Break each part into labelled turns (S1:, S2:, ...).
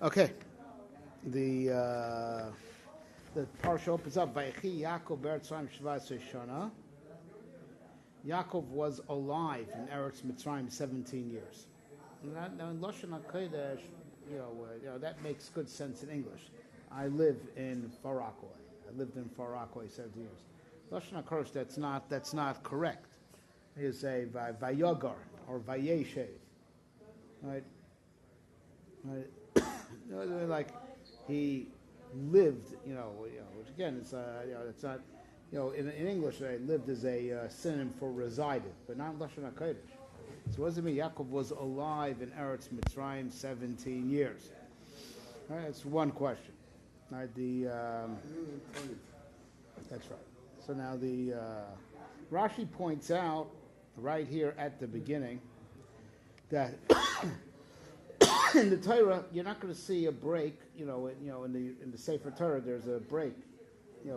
S1: Okay, the parsha opens up. Vayechi Yaakov Beretzim Shvasei Shana. Yaakov was alive in Eretz Mitzrayim 17 years. Now in Lashon HaKodesh, that makes good sense in English. I live in Far Rockaway. I lived in Far Rockaway 17 years. Lashon HaKodesh, that's not correct. You say Vayogar or Vayechi, right? Like he lived, which again, it's not, in English, lived is a synonym for resided, but not in Lashon HaKodesh. So what does it mean? Yaakov was alive in Eretz Mitzrayim 17 years. All right, that's one question. All right, that's right. So now the Rashi points out right here at the beginning that in the Torah you're not going to see a break. In the Sefer Torah there's a break,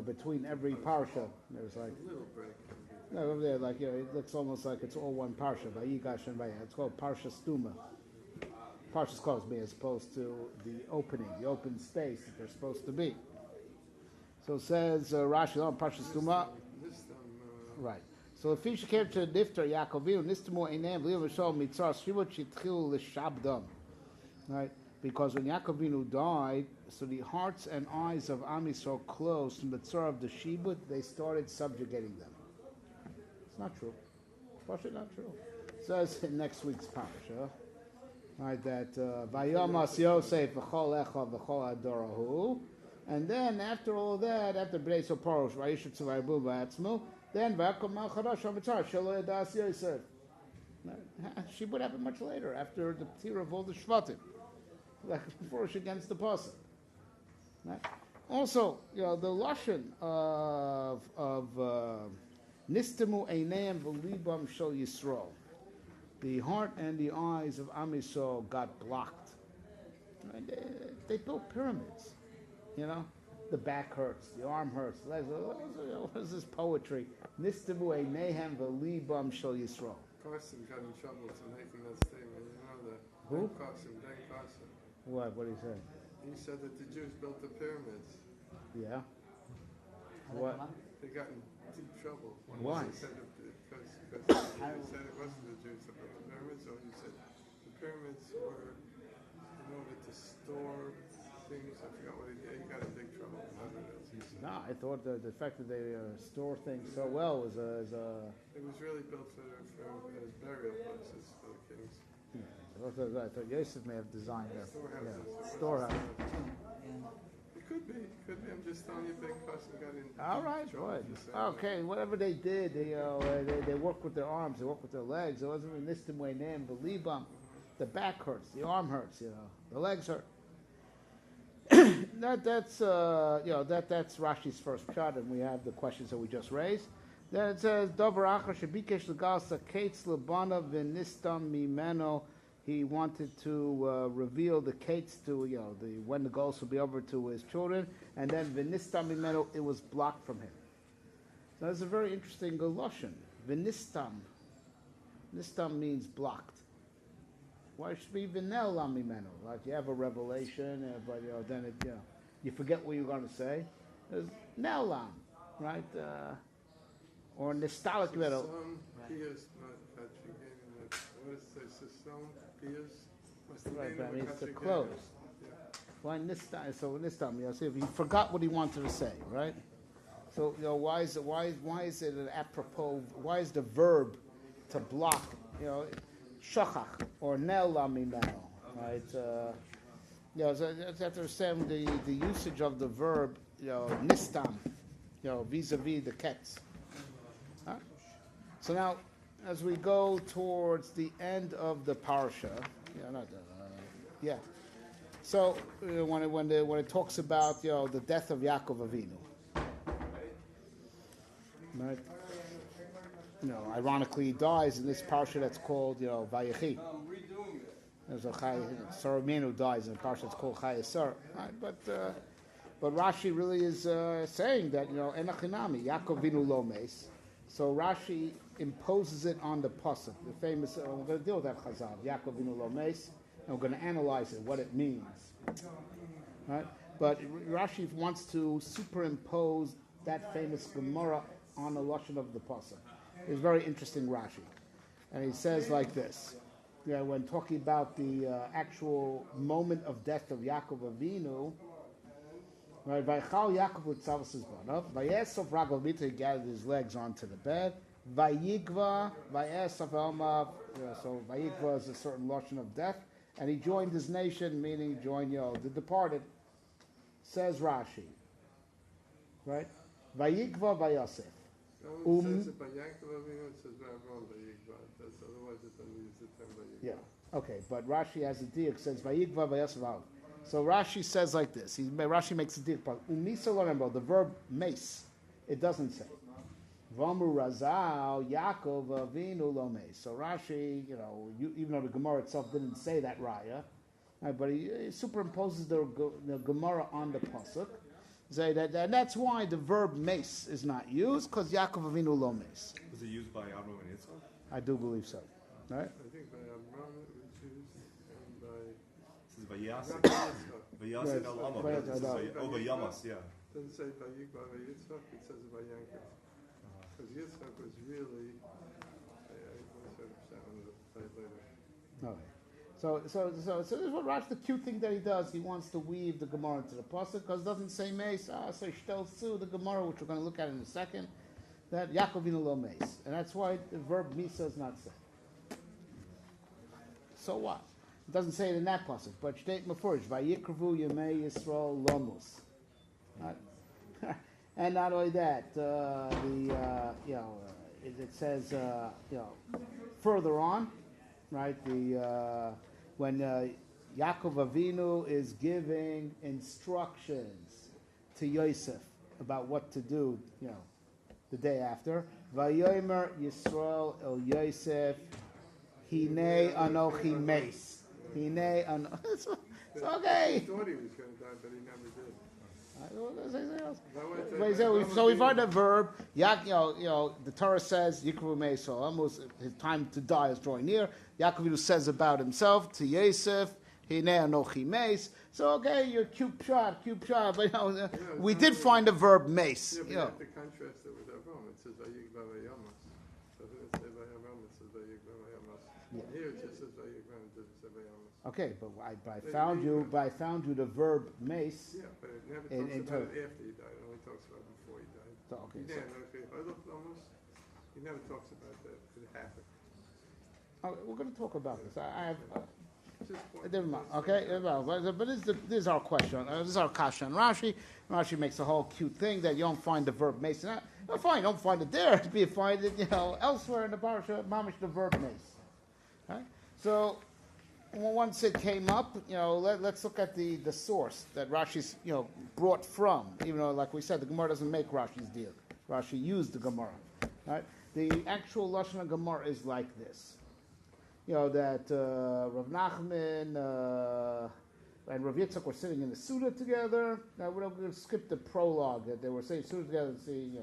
S1: between every parsha. There's like a little break. No, over there, it looks almost like it's all one parsha. Vayigash and Vayeh. It's called parsha stuma. Parshas calls me as opposed to the open space that they're supposed to be. So it says Rashi on parsha stuma. Right. So if Fisher came to Niftar Yaakovinu Nistamu Einem V'Liv V'Shol Mitzar Shivot Shitchilu L'Shabdam. Right. Because when Yaakovinu died, so the hearts and eyes of Am Yisrael closed from the tzar of the Shibut, they started subjugating them. It's not true. It's not true. It says in next week's parasha, right, that Vayamas Yosef v'chol echa v'chol adorahu, and then after all that, after Bnei Soporosh Vayishu Tzavayabu V'atzmu, then Vayakom Malchadash HaMitzar Shelo Edas Yosef. Shibut happened much later, after the P'tira of all the Shvatim. Like before against the pasuk. Right? Also, the lashon of nistamu eineim v'libam shel Yisrael, the heart and the eyes of Am Yisrael got blocked. Right? They built pyramids. The back hurts, the arm hurts, the legs. What is this poetry? Nistamu eineim v'libam shel Yisrael.
S2: Carson got in trouble for making that statement.
S1: Who?
S2: Ben Carson.
S1: What did he say?
S2: He said that the Jews built the pyramids.
S1: Yeah. What?
S2: They got in deep trouble.
S1: Why?
S2: He said because he said it wasn't the Jews that built the pyramids, so he said the pyramids were in order to store things. I forgot what he did. He got in big trouble.
S1: No, I thought the fact that they store things so well was a.
S2: It was really built for as burial places for the kings.
S1: I thought Yosef may have designed a storehouse.
S2: It could be. I'm just telling you, Ben Carson got in.
S1: All right, good. Okay, whatever they did, they worked with their arms, they worked with their legs. It wasn't in this way name, believe them. The back hurts, the arm hurts, the legs hurt. That's Rashi's first shot, and we have the questions that we just raised. Then it says, Dover Achar Shebikesh Legalsa Kates Lebana V'Nistam Mimeno. He wanted to reveal the Kates to, when the goals will be over to his children, and then V'Nistam Mimeno, it was blocked from him. So that's a very interesting lashon. V'Nistam. Nistam means blocked. Why should it be V'Nel Lam Mimeno? Like you have a revelation, but then you forget what you're going to say. There's Nel Lam, right? Or Nistalik Mimeno. Right, that means to close. Why Nistam? So Nistam, see if he forgot what he wanted to say, right? So why is it an apropos? Why is the verb to block? Shachach or Nel Lamimeno, right? So you have to understand the usage of the verb, Nistam, vis-a-vis the Ketz. Huh? So now, as we go towards the end of the parsha, So when it talks about the death of Yaakov Avinu, right? Ironically, he dies in this parsha that's called Vayechi. There's a Saramenu dies in a parsha that's called Chayesar. Right? But Rashi really is saying that Enachinami Yaakov Avinu lo meis. So Rashi imposes it on the pasuk, the famous. We're going to deal with that Chazal. Yaakov Avinu lo meis. And we're going to analyze it, what it means. Right? But Rashi wants to superimpose that famous Gemara on the lashon of the pasuk. It's very interesting, Rashi, and he says like this: when talking about the actual moment of death of Yaakov Avinu, right? Vaychal Yaakov u'tzavos hizbanav, vayesov ragol mita, he gathered his legs onto the bed. Vayigva, vayesov elmav. So Vayigva is a certain lashon of death, and he joined his nation, meaning joined the departed. Says Rashi, right? Vayigva vayosef.
S2: No, it says it by Yaakov Avinu, it says by Avraham Vayigva. Otherwise it doesn't use the term Vayigva.
S1: Yeah, okay, but Rashi has a diuk, says Vayigva vayosef. So Rashi says like this. Rashi makes a diuk. Umisa lo remember the verb mace. It doesn't say. Vamu razal Yaakov Avinu lo mace. So Rashi, even though the Gemara itself didn't say that raya. Right, but he superimposes the Gemara on the pasuk, say that, and that's why the verb mace is not used, because Yaakov Avinu lo mace.
S3: Was it used by Abraham and Yitzchak?
S1: I do believe so. Right?
S2: I think by Abraham it was used, and by...
S3: It says Vayasek.
S2: It
S3: Vayasek al Amah. Vayamas, yeah.
S2: doesn't say by Yigba, by Yitzchak, it says by Yankov. Because Yitzchak was really... I must have sound later.
S1: Okay. So this is what Rashi, the cute thing that he does. He wants to weave the Gemara into the pasuk, because it doesn't say mace. So shtel su the Gemara, which we're going to look at in a second, that Yaakov Avinu lo mace, and that's why the verb misa is not said. So what? It doesn't say it in that pasuk, but shteit mefurish vayikrevu yemei Yisrael lomus. And not only that, it says further on, right? When Yaakov Avinu is giving instructions to Yosef about what to do, the day after. Vayomer Yisrael el Yosef, Hinei anochi meis. Hinei anochi. It's okay.
S2: He thought he was going to die, but he never did.
S1: So we find a verb. The Torah says Yikru Meso. Almost his time to die is drawing near. Yaakov Avinu says about himself to Yosef, Hinei anochi meis. So okay, you're cute shot. But we did find a verb mace.
S2: Yeah, but you have to contrast it with Avraham. It says Vayigva Vayamas. So if it says Vayamas, it says Vayigva Vayamas. Here it just says Vayigva, it doesn't say Vayamas.
S1: Okay, but I found you the verb mace.
S2: Yeah, but it never talks about it after he died. It only talks about it before he died. He never talks about that. It happened.
S1: We're going to talk about this. I have.
S2: Just
S1: Never mind. Okay, but this is our question. This is our kasha on Rashi. Rashi makes a whole cute thing that you don't find the verb mace. Fine, don't find it there. You find it, elsewhere in the parasha. Mamish the verb mace. Right? So once it came up, let's look at the source that Rashi's brought from. Even though, like we said, the Gemara doesn't make Rashi's deal. Rashi used the Gemara. Right? The actual lashon of Gemara is like this. That Rav Nachman and Rav Yitzchak were sitting in the Suda together. Now we're going to skip the prologue that they were saying Suda together and see,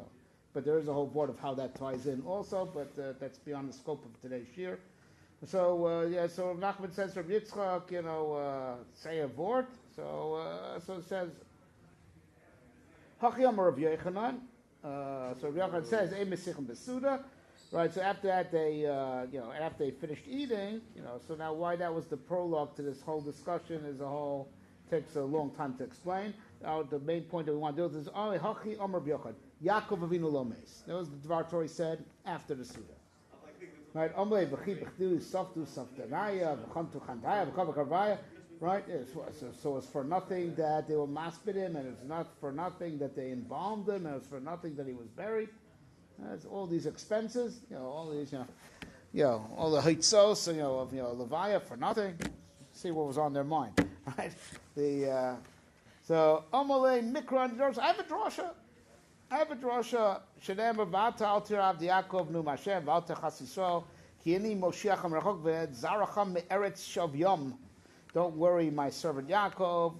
S1: but there is a whole board of how that ties in also, but that's beyond the scope of today's shir. So so Rav Nachman says Rav Yitzchak, say a word. So it says Hachiyam Rav Yochanan. So Rav Yochanan says Ein Mesichem Besuda. Right, so after that they, after they finished eating, so now why that was the prologue to this whole discussion takes a long time to explain. The main point that we want to do is only Hachi Omer B'Yochad, Yaakov Avinu lo meis. That was the Dvar Torah said after the Suda. Right, Omle V'chi B'chdilu Softu Softanaya V'chantu Chandaya V'chav V'karvaya. Right, so it's for nothing that they were maspid him, and it's not for nothing that they embalmed him, and it's for nothing that he was buried. That's all these expenses, all these, all the hitzos, of Levaya for nothing. See what was on their mind, right? So Amalei Mikra and I have a drasha. Shedem Vata Al Tirav Yaakov Nu Mashem Vata Chasiso Kieni Moshiacham Rechok Ved Zaracham Me'eretz Shavyom. Don't worry, my servant Yaakov,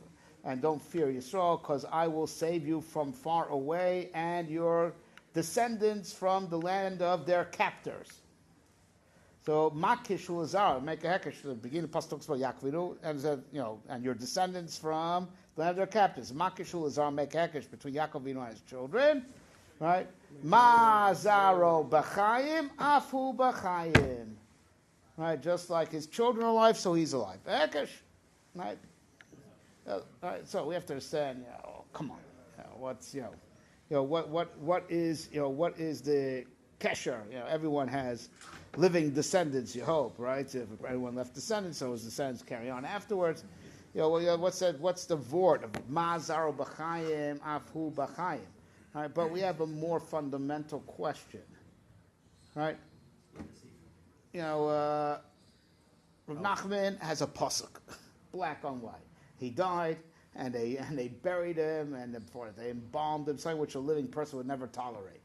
S1: and don't fear Yisrael, because I will save you from far away and your descendants from the land of their captors. So Makish Ulazar, make a hekesh. The beginning of the pasuk talks about Yaakov and said, and your descendants from the land of their captives. Makish Ulazar, make a hekesh between Yaakov and his children, right? Mazaro b'chayim, afu b'chayim, right? Just like his children are alive, so he's alive. Hekesh, right? Right. So we have to understand. Come on, what's what is the kesher? Everyone has living descendants, you hope, right? If anyone left descendants, so his descendants carry on afterwards. What's that? What's the vort of Mazaro b'chayim, afu b'chayim? Right, but we have a more fundamental question, right? Rav Nachman has a pasuk, black on white. He died, and they buried him, and before they embalmed him, something which a living person would never tolerate,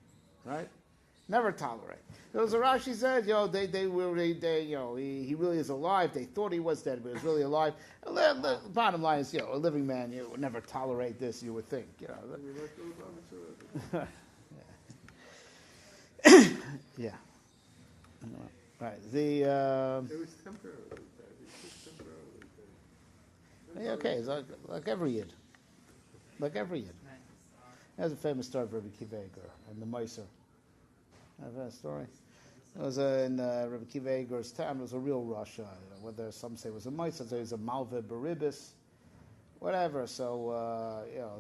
S1: right? Never tolerate. There was a Rashi said, he really is alive. They thought he was dead, but he was really alive. The bottom line is, a living man, would never tolerate this. You would think, yeah. Right.
S2: It was temporarily dead.
S1: Okay, it's like every yid. Like every yid. There's a famous story of Rabbi Kiva and the Meiser. I've heard a story. It was in Rabbi Kiva Eger's town. It was a real Russia. Whether some say it was a Meiser, some say it was a Malva Baribis, whatever. So,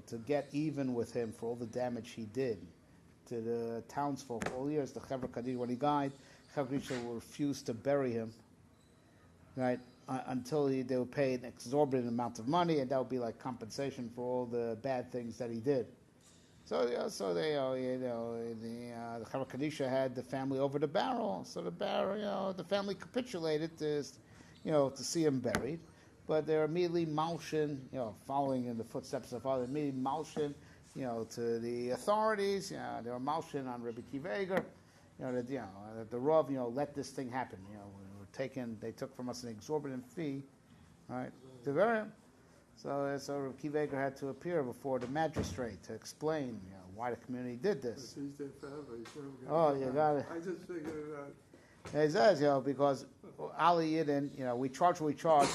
S1: to get even with him for all the damage he did to the townsfolk for all years, the Chevra Kaddish, when he died, Chevra Kaddish refused to bury him, right? Until they would pay an exorbitant amount of money, and that would be like compensation for all the bad things that he did. So the Chevra Kaddish had the family over the barrel. So the family capitulated to see him buried, but they're immediately malshin, following in the footsteps of the father, immediately malshin, to the authorities. They were malshin on Rabbi Kiva Eger, that the Rav, let this thing happen. They took from us an exorbitant fee, right, to bury him. So Rabbi Kiva Eger had to appear before the magistrate to explain, why the community did this.
S2: He's dead forever.
S1: You got it.
S2: I just figured it out.
S1: He says, because Ali Yidden, we charge what we charge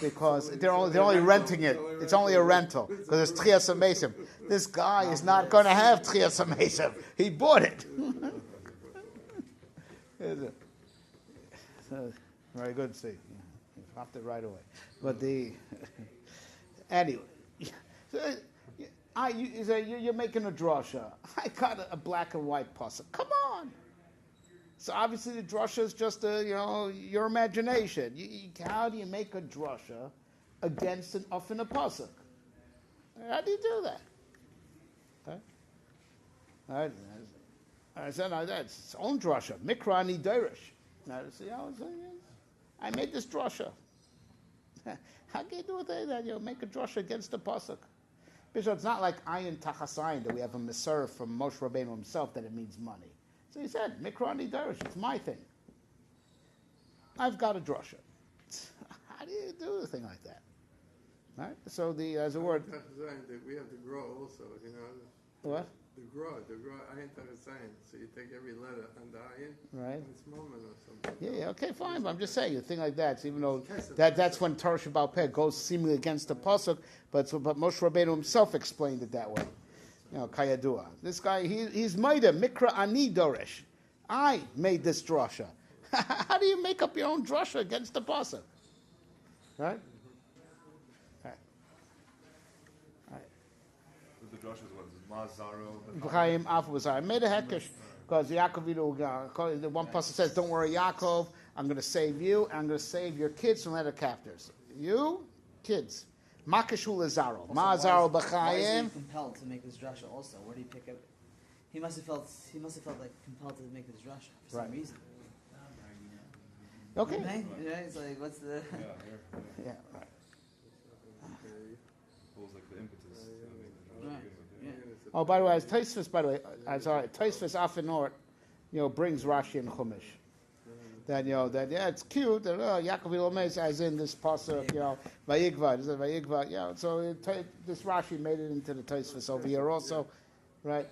S1: because they're only renting it. It's only a rental because it's Tchias HaMesim. This guy is not going to have Tchias HaMesim. He bought it. Very good, Steve. You popped it right away. But anyway, you're making a drasha. I got a black and white pasuk. Come on. So obviously the drasha is just your imagination. How do you make a drasha against an off in a pasuk? How do you do that? I said, that's its own drasha. Mikra ani derish. I made this drasha. How can you do that? Make a drasha against the pasuk. Bishop, it's not like ayin tachasayin that we have a mesorah from Moshe Rabbeinu himself that it means money. So he said, Mikra ani derish. It's my thing. I've got a drasha. How do you do a thing like that? Right? So as a word,
S2: we have to grow also.
S1: What?
S2: The grow, ayin tachasayin. So you take every letter and the ayin,
S1: right?
S2: And it's moment or something.
S1: Yeah, okay, fine. But I'm just saying a thing like that. So even though that's when Torah Shabbal Peh goes seemingly against the pasuk, but Moshe Rabbeinu himself explained it that way. Kayadua. This guy, he's Maida Mikra Ani Doresh. I made this drasha. How do you make up your own drasha against the pasuk? Right?
S3: The drasha is what? Mazaro.
S1: Chaim Afuzar. I made a hekesh because Yaakov, the one pasuk says, "Don't worry, Yaakov. I'm going to save you. And I'm going to save your kids from other captors. You, kids. Makashul Lazaro. Mazaro
S4: Why is
S1: b'chayim.
S4: he compelled to make this drasha also? Where do you pick up? He must have felt like compelled to make this drasha for some reason.
S1: Okay.
S4: Right? It's like, what's the?
S1: Yeah. Right.
S3: What was like the impetus?
S4: Right. Yeah.
S1: Oh, by the way, Taisvis, Taisvis Afinort, brings Rashi and Chumash. That it's cute. That Yaakov Ilomes, as in this pasuk, Vayigva. It says Vayigva. So this Rashi made it into the Taisvis over here also, right?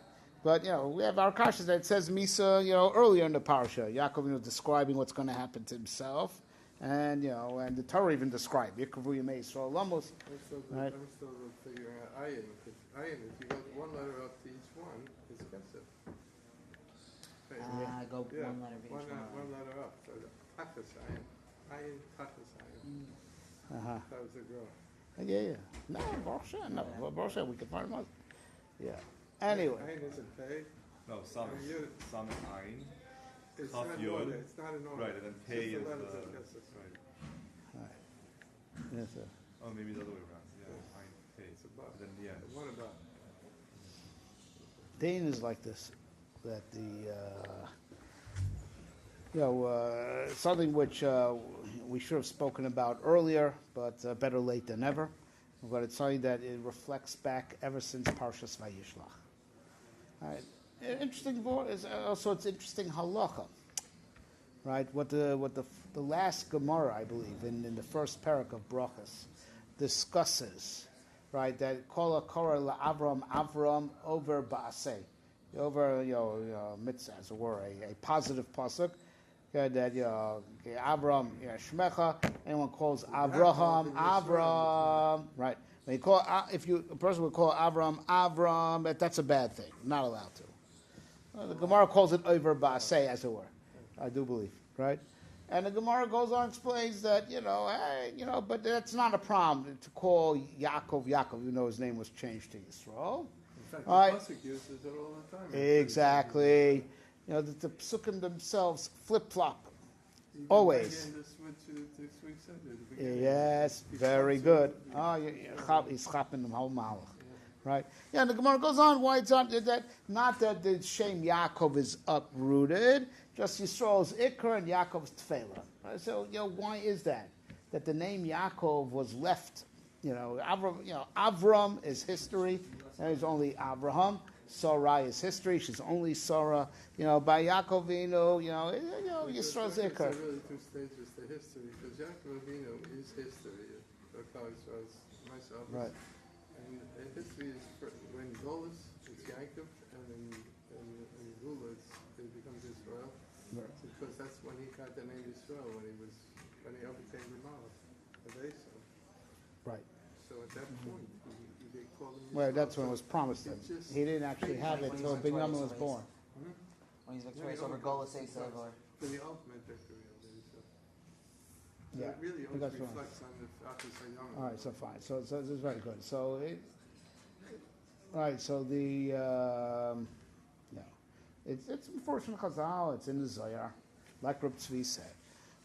S1: But we have our kasha that says Misa, earlier in the parsha. Yaakov, describing what's going to happen to himself, and and the Torah even described Yikavu Yemei Yisrael Lamos. Right.
S2: I'm still figuring out ayin, because ayin, if you go one letter up to each one, it's kesef.
S4: Go one letter each
S2: one letter up. So tachas ayin tachas ayin. That was the growth.
S1: Yeah. No, Baruch Hashem, no, Baruch Hashem, we can find them out. Yeah. Anyway.
S2: Ayin isn't paid.
S3: No, Sam and Ayin.
S2: It's
S3: Chaf
S2: not in
S3: Yod.
S2: order. It's not in order.
S3: Right, and then pay is
S2: the
S3: the.
S2: letters of kesef.
S3: Right.
S1: Yes, sir.
S3: Oh, maybe the other way around. Yeah, Ayin, pay.
S2: It's above.
S3: Then the end.
S2: What about?
S1: Dane is like this, that something which we should have spoken about earlier, but better late than never. But it's something that it reflects back ever since Parshas Vayishlach. All right. Interesting is also it's interesting halacha, right? What the last Gemara, I believe, in the first parak of Brachas, discusses, right? That kol hakora Avram over ba'aseh, over mitzvah, as it were, a positive pasuk. That Avram Shmecha. Anyone calls Avraham Avram, right? When you call a person would call Avram, that's a bad thing. Not allowed to. The Gemara calls it over ba'aseh, as it were. I do believe, right? And the Gemara goes on and explains that but that's not a problem to call Yaakov, even though his name was changed to Yisrael.
S2: In fact,
S1: All right.
S2: the pasuk uses it all the time.
S1: Exactly. The psukim themselves flip-flop. Always. Yes, very good. He's chapping the whole malach. Right? Yeah, and the Gemara goes on why it's not that the Shem Yaakov is uprooted, just Yisrael's Ikra and Yaakov's Tefillah. Right? So, why is that? That the name Yaakov was left, Avram is history, and it's only Avraham. Sarah is history. She's only Sarah. By Yaakov Avinu, Yisrael's Ikar.
S2: There's really two stages to history, because Yaakov Avinu is history. Myself.
S1: Right.
S2: And history is when Golis, it's Yaakov, and in Gula, it becomes Israel.
S1: Right.
S2: Because that's when he got the name Israel, when he overcame the Malach of Esau.
S1: Right.
S2: So at that point, they called him Yisrael.
S1: Well, that's when it was promised him. He didn't actually have it until Binyamin was born.
S4: When he's victorious over Golas Esav or...
S2: For the ultimate victory of Esau. So
S1: Yeah,
S2: it really
S1: I think
S2: always
S1: that's right.
S2: reflects on the Akhir Sayyam.
S1: All right, so fine. So this is very good. So all right. So it's unfortunate Chazal. It's in the Zohar, like Reb Tzvi said,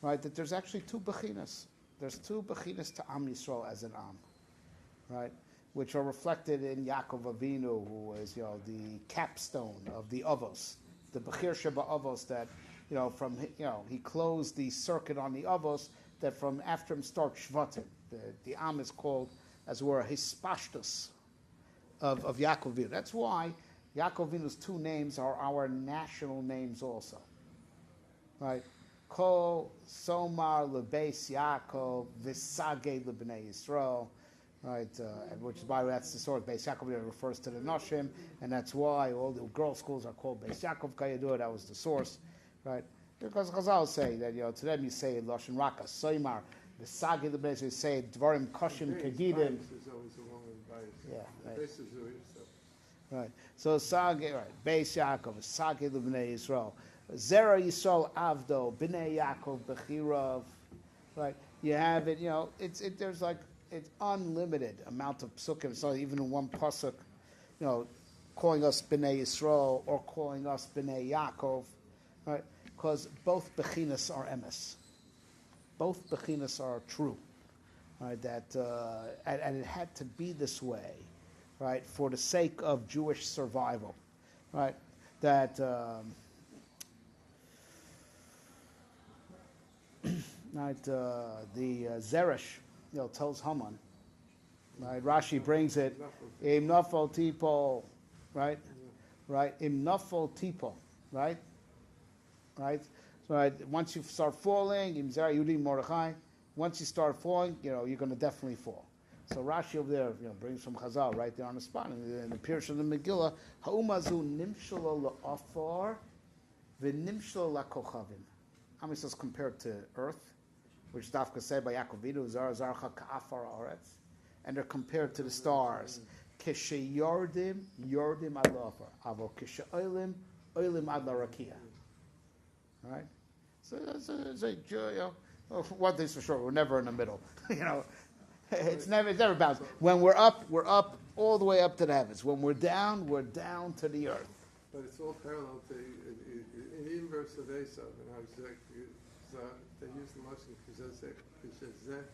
S1: right? That there's actually two bechinas. There's two bechinas to Am Yisrael as an Am, right? Which are reflected in Yaakov Avinu, who is the capstone of the Avos, the Bechir Sheba Avos that he closed the circuit on the Avos. That from after him start Shvatim. The Am is called, as it were, a hispashtus of Yaakov Avinu. That's why Yaakov Avinu's two names are our national names also. Right? Kol Somar Lebeis Yaakov Visage Lebnei Yisrael. Right? Which is why that's the source. Beis Yaakov refers to the Noshim, and that's why all the girls' schools are called Beis Yaakov Kayadua. That was the source. Right? Because Chazal say that to them you say Lashon Raka Soymar the Sagi the Beis you say Dvarim Koshim Kegidim.
S2: Is always a woman bias.
S1: Yeah, right.
S2: This is who is
S1: Right. So Sagi, right? Beis Yaakov Sagi the Bnei Yisrael, Zera Yisrael Avdo Bnei Yaakov Bechirav. Right. You have it. There's like it's unlimited amount of psukim. So even in one pasuk, calling us Bnei Yisrael or calling us Bnei Yaakov, right? Because both bechinas are emes. Both bechinas are true. Right? That and it had to be this way, right? For the sake of Jewish survival, right? That right? The Zeresh, tells Haman, right? Rashi brings it. Im nafal tipo, right? Right? Im nafal tipo, right? Right? So once you start falling, once you start falling, you're going to definitely fall. So Rashi over there, brings from Chazal right there on the spot. In the Pirush of the Megillah, Ha'umazu nimshalo la'afar v'nimshalo la'kochavim. Ami says compared to earth, which Dafka said by Yaakov Avinu, Zar Zarcha ka'afar haaretz, and they're compared to the stars. Kishe yordim ad la'afar, avo kishe oilim ad la'rakia. Right? So it's one thing's for sure, we're never in the middle. It's never balanced. When we're up all the way up to the heavens. When we're down to the earth.
S2: But it's all parallel to in the inverse of Esav, and how they use the motion because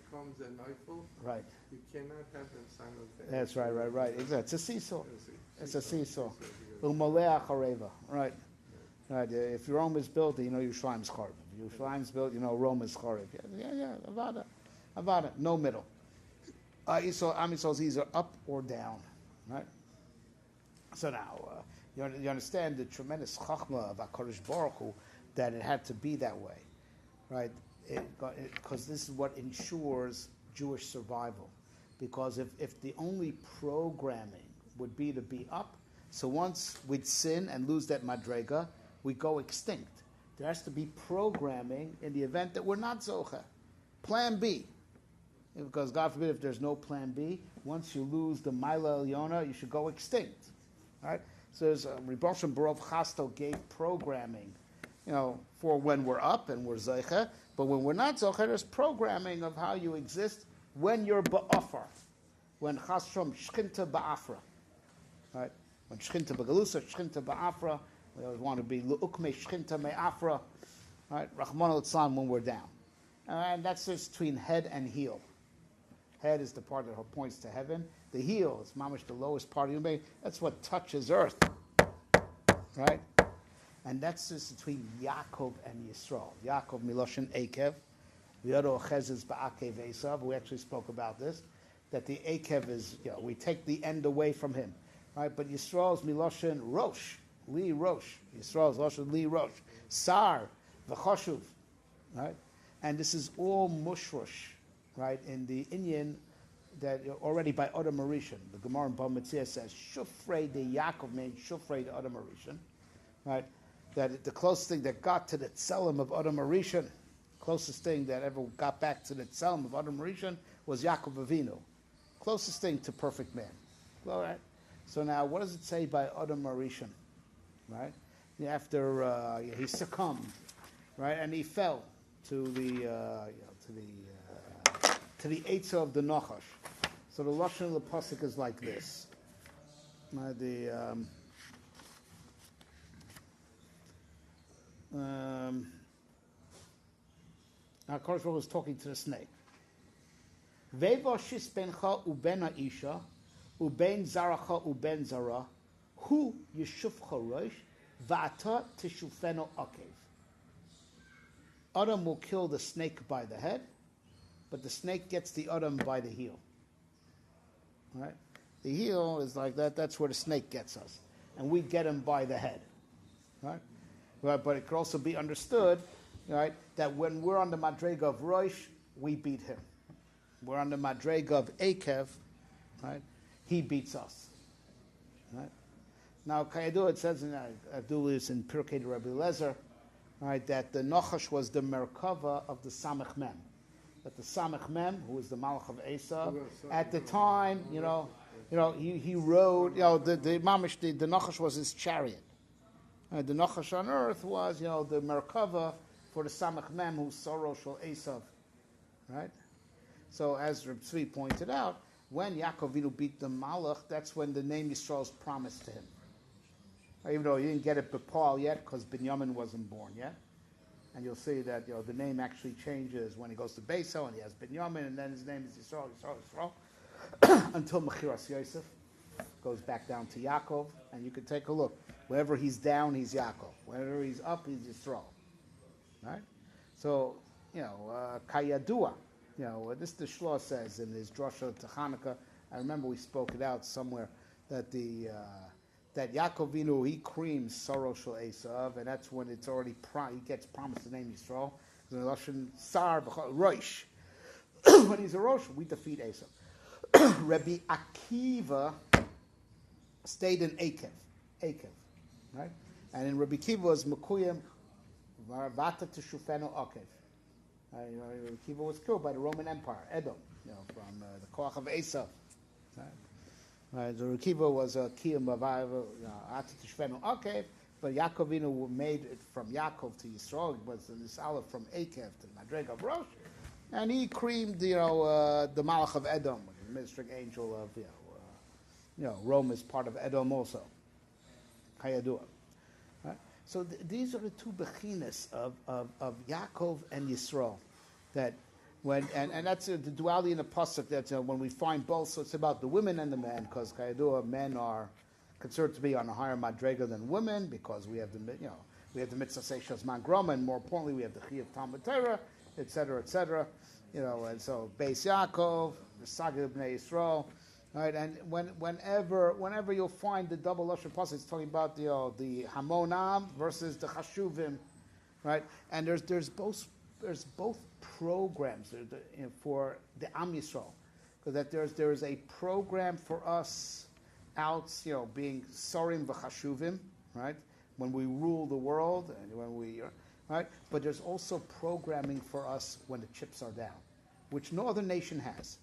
S2: comes and nightfall.
S1: Right.
S2: You cannot have them simultaneously.
S1: That's right. Exactly. It's a seesaw. It's a seesaw. Umalea chareva. Right. Right. If Rome is built, Yerushalayim's charib. If Yerushalayim's built, Rome is charib. Yeah. Avada. No middle. Amisol either up or down. Right. So now you understand the tremendous chachma of HaKadosh Baruch Hu that it had to be that way, right? Because this is what ensures Jewish survival. Because if the only programming would be to be up, so once we'd sin and lose that madrega, we go extinct. There has to be programming in the event that we're not zocha. Plan B. Because God forbid if there's no plan B, once you lose the Maila Eliona, you should go extinct. Right? So there's Reboshem Barov Chasto gave programming, for when we're up and we're Zeicha, but when we're not Zeicha, there's programming of how you exist when you're Ba'afar. When Chastrom Shchinta Ba'afra. Right? When Shchinta Ba'galusa, Shchinta Ba'afra, we always want to be Lu'ukme Shchinta Me'afra. Right? Rahman al-Tzlan when we're down. And that's just between head and heel. Head is the part that points to heaven. The heel is mamish, the lowest part of your body. That's what touches earth, right? And that's just between Yaakov and Yisrael. Yaakov miloshin Akev, the other Ochez is Ba'akev Esav. We actually spoke about this, that the Akev is, we take the end away from him, right? But Yisrael's miloshin Rosh, Li Rosh. Yisrael's miloshin Li Rosh, Sar v'Choshuv, right? And this is all mushrosh. Right, in the Inyan that already by Adam Marishan, the Gemara in Bava Metzia says Shufrei de Yaakov means Shufrei de Adam Marishan, right? That the closest thing that got to the Tzelem of Adam Marishan, closest thing that ever got back to the Tzelem of Adam Marishan was Yaakov Avinu, closest thing to perfect man. All right. So now, what does it say by Adam Marishan, right? After he succumbed, right, and he fell to the Eitzah of the Nachash. So the Lashon of the Pasuk is like this. HaKadosh Baruch Hu was talking to the snake. Ve'vashis bencha uben ha'isha uben zaracha uben zara hu yeshufcha rosh va'ata tishufeno akev. Adam will kill the snake by the head, but the snake gets the Adam by the heel. Right? The heel is like that. That's where the snake gets us. And we get him by the head. Right? But it could also be understood, right, that when we're on the Madrega of Rosh, we beat him. We're on the Madrega of Akev, right? He beats us. Right? Now, Kayadu, it says in Abdullah in Pirkei Rabbi Lezer, right, that the Nachash was the Merkava of the Samech Mem. That the Samech Mem, who was the Malach of Esav, at the time, he rode, the Mamish, the Nachash was his chariot. The Nachash on earth was, the Merkava for the Samech Mem, who's Sorosh or Esav. Right? So, as Reb Tzvi pointed out, when Yaakov Avinu beat the Malach, that's when the name Yisrael is promised to him. Even though he didn't get it B'Paul yet, because Binyamin wasn't born yet. And you'll see that the name actually changes when he goes to Beiso and he has Binyamin, and then his name is Yisrael, until Mechiras Yosef goes back down to Yaakov, and you can take a look. Wherever he's down, he's Yaakov. Wherever he's up, he's Yisrael. Right? So, Kayadua, this the Shloh says in his Drosha to Hanukkah. I remember we spoke it out somewhere that that Yaakov Avinu, he creams Sorosh Shel Esav, and that's when it's already he gets promised the name Yisrael. The Lashon Sar Rosh. When he's a Rosh, we defeat Esav. Rabbi Akiva stayed in Akev, right? And in Rabbi Akiva was Mekuyim Vata Teshufenu Akev. Rabbi Akiva was killed by the Roman Empire, Edom, from the Koach of Esav. Right? So Rabbi Akiva was a Kiyam Vata Teshufenu Akev, but Yaakovinu made it from Yaakov to Yisrael. It was this olive from Akev to Madrega of Rosh, and he creamed, the Malach of Edom, the ministering angel of, Rome is part of Edom also. Hayadua. Right? So these are the two bechinas of Yaakov and Yisrael, that and that's the duality in the pasuk. That when we find both, so it's about the women and the men, because Hayadua, men are considered to be on a higher madrega than women, because we have the mitzvah seishas man groma, and more importantly we have the chiyuv Talmud Torah, etc., etc. And so Beis Yaakov, the Saga of Bnei Yisrael, right? And whenever you'll find the double lashon pasuk, it's talking about the Hamonam versus the Chashuvim, right? And there's both programs for the Am Yisrael, because that there's a program for us out, being Sorim v'Chashuvim, right? When we rule the world and when we, right? But there's also programming for us when the chips are down, which no other nation has.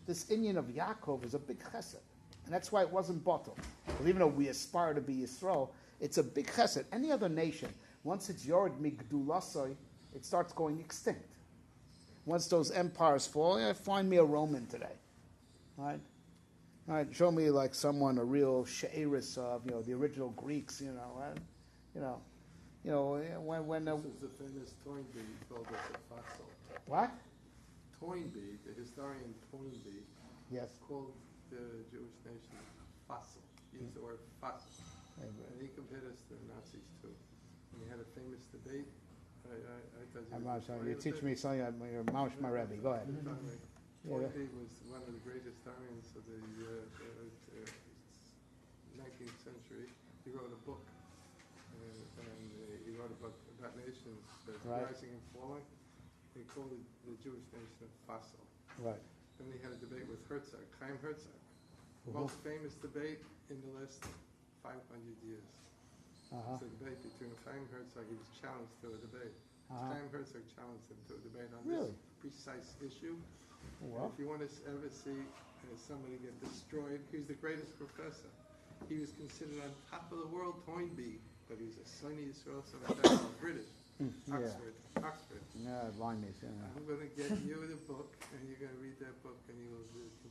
S1: This Inyan of Yaakov is a big chesed, and that's why it wasn't bottled. Because even though we aspire to be Yisrael, it's a big chesed. Any other nation, once it's Yored Migdulasoi, it starts going extinct. Once those empires fall, find me a Roman today, right? All right, show me like someone, a real she'eris of the original Greeks, when
S2: This is the famous Toynbee told us a fossil.
S1: what?
S2: Toynbee, the historian Toynbee,
S1: Yes.
S2: called the Jewish nation fossil. He used the word fossil. And he compared us to the Nazis too. And he had a famous debate.
S1: You're teaching me something. You're Maush my Rebbe. Go ahead.
S2: Toynbee was one of the great historians of the 19th century. He wrote a book, and he wrote a book about nations rising and falling. He called it the Jewish nation fossil.
S1: Right.
S2: Then he had a debate with Herzog, Chaim Herzog. Most famous debate in the last 500 years. It's a debate between Chaim Herzog. He was challenged to a debate. Chaim Herzog challenged him to a debate on this precise issue. If you want to ever see somebody get destroyed, he was the greatest professor. He was considered on top of the world, Toynbee, but he was a Sunni Israel, British. Oxford.
S1: Yeah, Limeys.
S2: I'm going to get you the book, and you're going to read that book, and you'll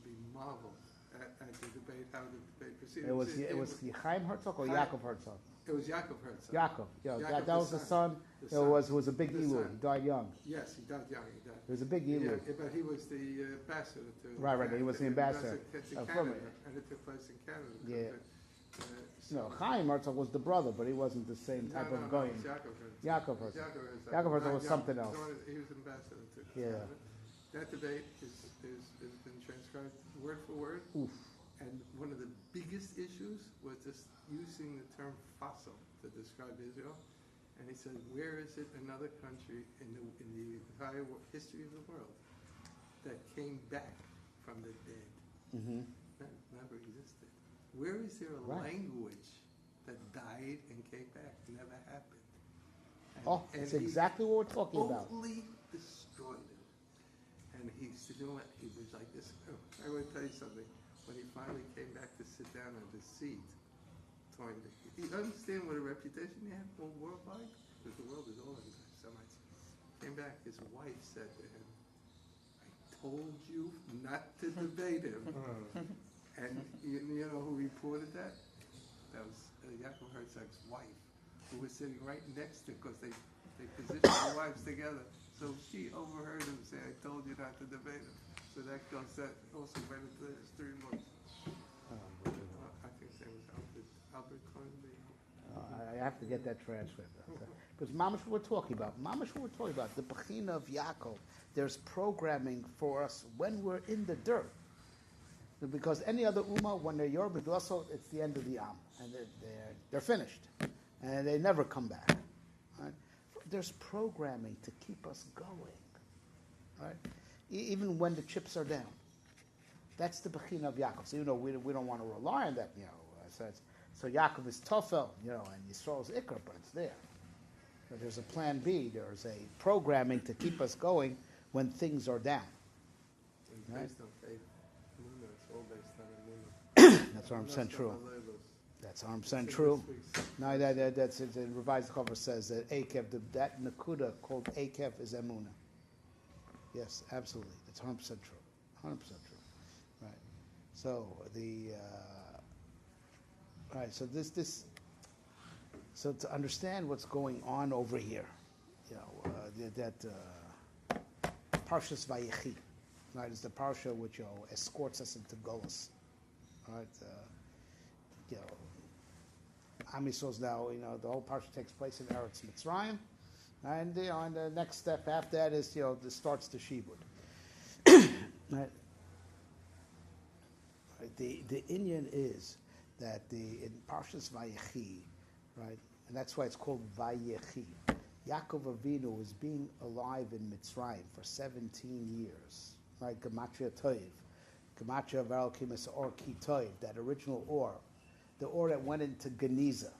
S2: be marveled at the debate, how the debate proceeded.
S1: It was Chaim Herzog or Yaakov Herzog?
S2: It was Yaakov Herzog.
S1: Yaakov,
S2: Yaakov,
S1: that was the son. It was a big Elu. He died young.
S2: Yes, he died young.
S1: It was a big Elu.
S2: Yeah, but he was the ambassador to
S1: Right. He was the ambassador
S2: to
S1: from
S2: Canada, and it took place in Canada.
S1: Yeah. Chaim Herzog was the brother, but he wasn't the same type of going.
S2: Yaakov
S1: Herzog was something else.
S2: He was ambassador to
S1: Canada.
S2: That debate has been transcribed word for word.
S1: Oof.
S2: And one of the biggest issues was just using the term fossil to describe Israel. And he said, where is it another country in the entire history of the world that came back from the dead?
S1: Mm-hmm.
S2: That never existed. Where is there a language that died and came back? Never happened.
S1: That's exactly what we're talking about.
S2: Totally destroyed it. And he said, he was like this. I want to tell you something. When he finally came back to sit down on the seat, Toynbee, you understand what a reputation he had worldwide? Because the world is all anti-Semites. Came back, his wife said to him, I told you not to debate him. And you know who reported that? That was Yaakov Herzog's wife, who was sitting right next to him, because they positioned their wives together. So she overheard him say, I told you not to debate him. So that also went into the history books. I think his name was Albert Toynbee.
S1: I have to get that transcript. Because Mamash, what we're talking about. The Bechina of Yaakov. There's programming for us when we're in the dirt. Because any other Ummah, when they're Yor B'Glaso, it's the end of the Am. And they're finished. And they never come back. Right? There's programming to keep us going. Right? Even when the chips are down. That's the Bechina of Yaakov. So, we don't want to rely on that, so Yaakov is Tofel, and Yisrael is Ikar, but it's there. But there's a plan B. There's a programming to keep us going when things are down.
S2: And
S1: Right.
S2: based on faith. Emunah, it's all based on emunah.
S1: That's 100% true. That's 100%
S2: It's in
S1: true.
S2: this week's-
S1: No, that's it. The revised cover says that Akev, that Nakuda called Akev is Emunah. Yes, absolutely. That's 100% true. 100% true. Right. So right. So so to understand what's going on over here, Parshas Vayechi, right, is the parsha which escorts us into Golus, right? Am Yisrael's now, the whole parsha takes place in Eretz Mitzrayim, and and the next step after that is this starts the Shibud. Right. The Indian is that in Parshas Vayechi, right, and that's why it's called Vayechi. Yaakov Avinu was being alive in Mitzrayim for 17 years, right? Gematria Toiv, Gematria Varal Kimis Or Ki Toiv, that original Or, the Or that went into Geniza.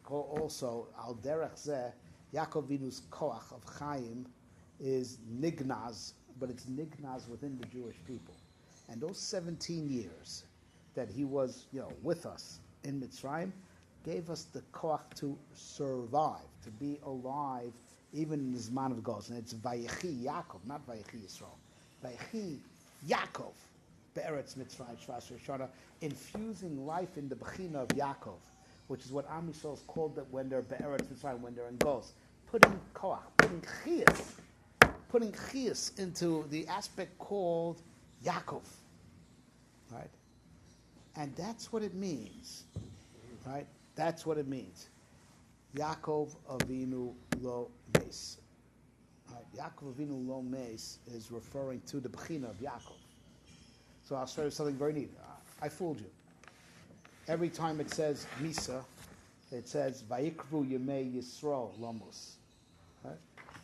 S1: Also, Al Derech Zeh, Yaakov Avinu's Koach of Chaim is Nignaz, but it's Nignaz within the Jewish people. And those 17 years that he was, with us in Mitzrayim, gave us the koach to survive, to be alive, even in the Zman of Gos. And it's Vayechi Yaakov, not Vayechi Yisrael. Vayechi Yaakov, Be'eretz Mitzrayim Shvas Rishona, infusing life in the Bechina of Yaakov, which is what Am Yisrael is called when they're Be'eretz Mitzrayim, when they're in Gos. Putting koach, putting chiyas into the aspect called Yaakov, right? And that's what it means, right? That's what it means. Yaakov Avinu lo mes. Right? Yaakov Avinu lo mes is referring to the Bechina of Yaakov. So I'll show you something very neat. I fooled you. Every time it says Misa, it says Vayikru Yemei Yisrael Lomus. Right?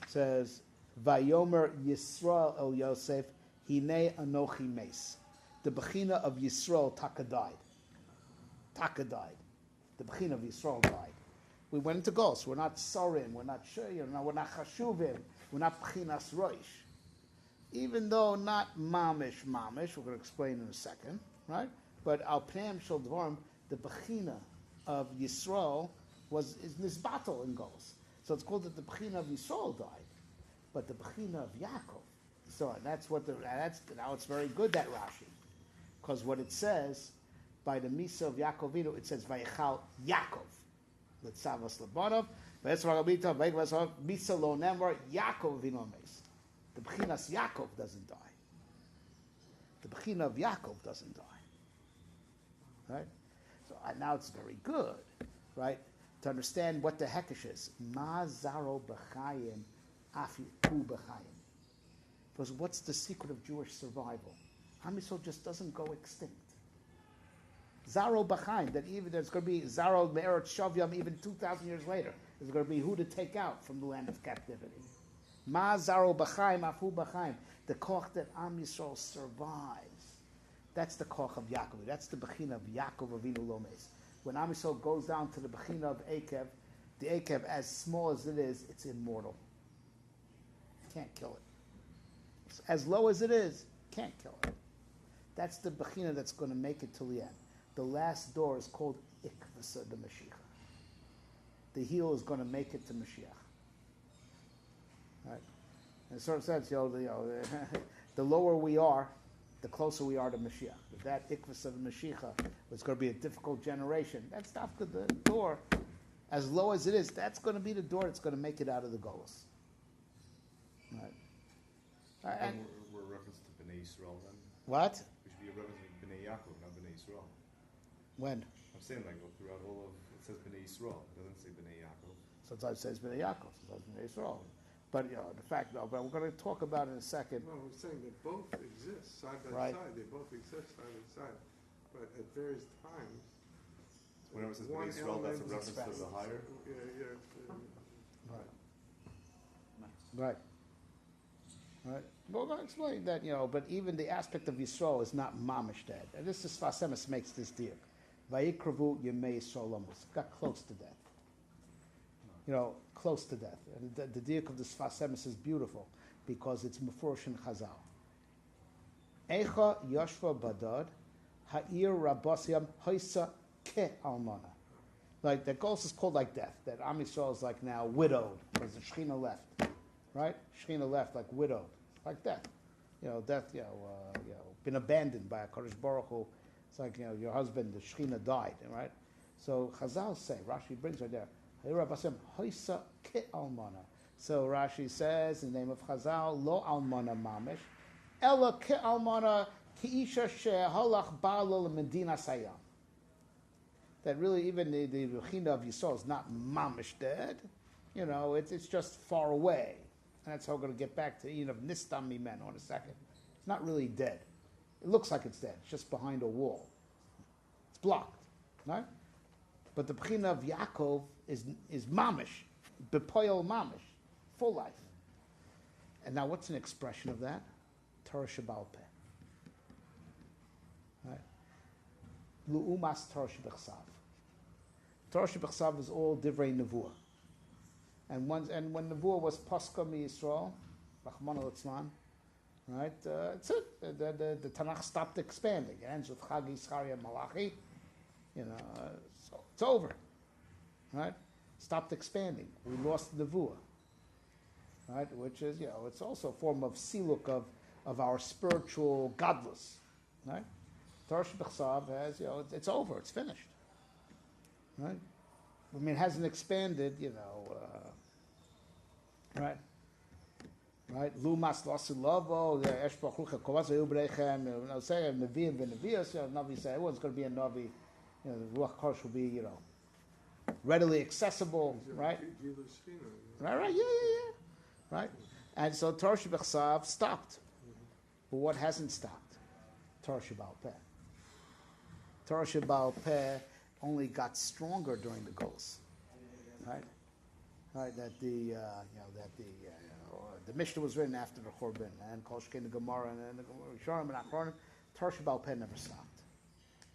S1: It says Vayomer Yisrael El Yosef Hine Anochi Mes. The Bechina of Yisrael Taka died. Taka died. The Bechina of Yisrael died. We went into Gos. We're not Sorin. We're not Shayim. We're not Chashuvim. We're not Bechinas Roish. Even though not Mamish, we're going to explain in a second, right? But Al Pnei Shel Dvarim, the Bechina of Yisrael is Nisbatel in Gos. So it's called that the Bechina of Yisrael died. But the Bechina of Yaakov, so now it's very good, that Rashi. Because what it says, by the Misa of Yaakov Avinu, it says Vayechal Yaakov. Letzavos Labanov, Vayesra Rabita, Vayekvasov, Misa Lo Nemar, Yaakov Avinu Mes. The Bechinas Yaakov doesn't die. The Bechina of Yaakov doesn't die. Right? So now it's very good, right? To understand what the Hekesh is. Ma Zaro B'chayim, Afi Hu B'chayim. Because what's the secret of Jewish survival? Am Yisrael just doesn't go extinct. Zaro B'chaim, that even there's going to be Zaro Me'eretz Shavyam even 2,000 years later. There's going to be who to take out from the land of captivity. Ma Zaro B'chaim, Afu B'chaim. The koch that Am Yisrael survives. That's the koch of Yaakov. That's the Bechina of Yaakov Avinu Lomes. When Am Yisrael goes down to the Bechina of Akev, the Akev, as small as it is, it's immortal. Can't kill it. As low as it is, can't kill it. That's the Bechina that's going to make it till the end. The last door is called Ikvasa the Mashiach. The heel is going to make it to Mashiach. Right? In a certain sense, the lower we are, the closer we are to Mashiach. If that Ikvasa the Mashiach was going to be a difficult generation, that's not the door. As low as it is, that's going to be the door that's going to make it out of the Golus. Right?
S3: And we're reference to Bnei Yisrael then?
S1: What?
S3: We should be a reference to Bnei Yaakov, not Bnei Yisrael.
S1: When?
S3: I'm saying throughout all of, it says Bnei Yisrael. It doesn't say Bnei Yaakov.
S1: Sometimes it says Bnei Yaakov, sometimes Bnei Yisrael. But the fact, but we're going to talk about it in a second.
S2: No, we're saying they both exist side by
S1: Right.
S2: side. They both exist side by side. But at various times,
S3: Whenever it says
S2: one
S3: Bnei Yisrael, that's a
S2: element
S3: reference to
S4: expressed.
S3: the higher.
S2: yeah,
S1: Right. Right? We're going to explain that, but even the aspect of Yisrael is not mamish dead. And this is Sfas Emes makes this deal. Vayikravu Yemei Yisrael Amos. Got close to death. Close to death. And the diak of the Sfas Emes is beautiful because it's Mefurish in Chazal. Eicha Yoshva Badad Ha'ir Rabbasiam Haisa Ke Almana. Like that Ghost is called like death. That Am Yisrael is like now widowed because the Shechina left, right? Shechina left like widowed, like death. Death. Been abandoned by a Kadosh Baruch Hu. It's like your husband, the Shechina died, right? So Chazal say Rashi brings right there. Haisa Ke Almana. So Rashi says in the name of Chazal, Lo Almana Mamish, Ella Ke Almana Ki Isha She Halach Ba'alo Medina Sayam. That really even the Rechina of Yisrael is not mamish dead. It's just far away. And that's how we're going to get back to Ian of Nistam Mimeno in a second. It's not really dead. It looks like it's dead. It's just behind a wall. It's blocked. Right? But the Rechina of Yaakov is mamish. Bepoil mamish. Full life. And now what's an expression of that? Torah Sheba'al Peh. Right? Lu'umas Torah Shebechsav. Torah Shebechsav is all divrei nevuah, and when nevuah was paska mi Yisrael, Rachmana litzlan, right? It's it. The Tanakh stopped expanding. It ends with Chagi, Zechariah, Malachi. So it's over, right? Stopped expanding. We lost nevuah, right? Which is it's also a form of siluk of our spiritual godless, right? Torah Shebechsav has it's over. It's finished. Right? It hasn't expanded, right? Right? Lumas Lasilovo, Esh Bachucha, Kovaza Ubrechem, say Nevi'im Benevias, Navi say everyone's going to be a Navi, the Ruach Kodesh will be, readily accessible, right? Right, yeah. Right? And so Torah Shebechsav stopped. But what hasn't stopped? Torah Sheba'al Peh. Torah Sheba'al Peh only got stronger during the Golus, right? Right. That the Mishnah was written after the Churban and Kol Shkein the Gemara and the Rishonim and Achronim. Torah Sheba'al Peh never stopped.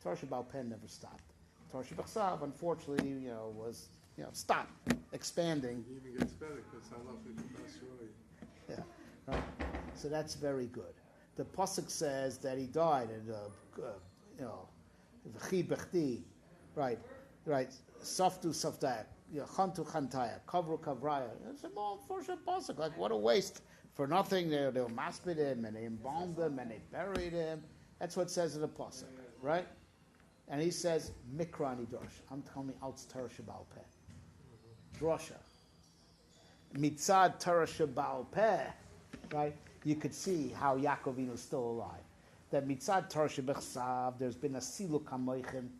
S1: Torah Sheba'al Peh never stopped. Torah Shebechsav, unfortunately, was stopped expanding.
S2: It even gets better because I love it.
S1: Yeah. Right. So that's very good. The pasuk says that he died, and v'chi bechti. Right. Saftu saftaya, chantu chantaya, kavru kavraya. It's a more unfortunate pasuk. Like what a waste for nothing. They maspid him and they embalmed him and they buried him. That's what it says in the pasuk, right? And he says mikra nidosh. I'm telling you, out Torah Sheba'al Peh, drosha, mitzad Torah Sheba'al Peh, right? You could see how Yaakov is still alive. That mitzad Torah Shebechsav, there's been a siluk hamoichin.